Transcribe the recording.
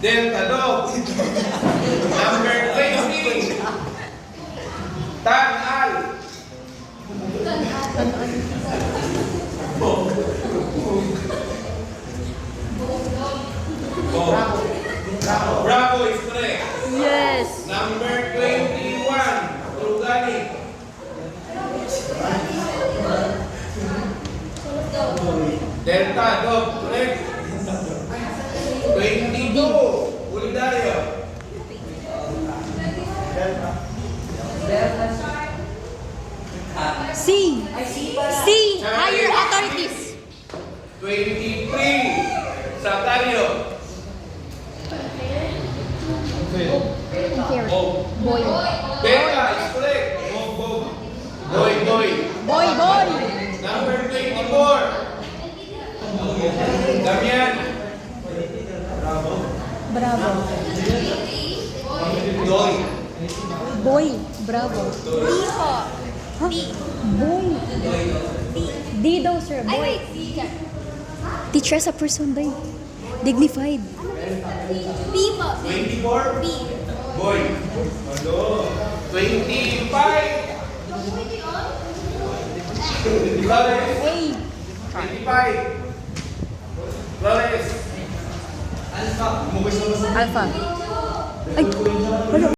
Delta Dog. Number 20. Tan-al. Bravo is correct. Yes. Number 21. Organic. Delta Dog, correct. 22. Bulgaria. C. C. Higher authorities. 23. Satario. Boy. Beta is correct. Boy. Boy, boy. Number 24. Damian. Bravo. Doy. Boy. Bravo. Huh? Boy. D daw, sir. Boy. Teacher sa person ba yun? Dignified. 24. Boy. 25. Flores. Hey. 25. Flores. Alpha. Ay, wala.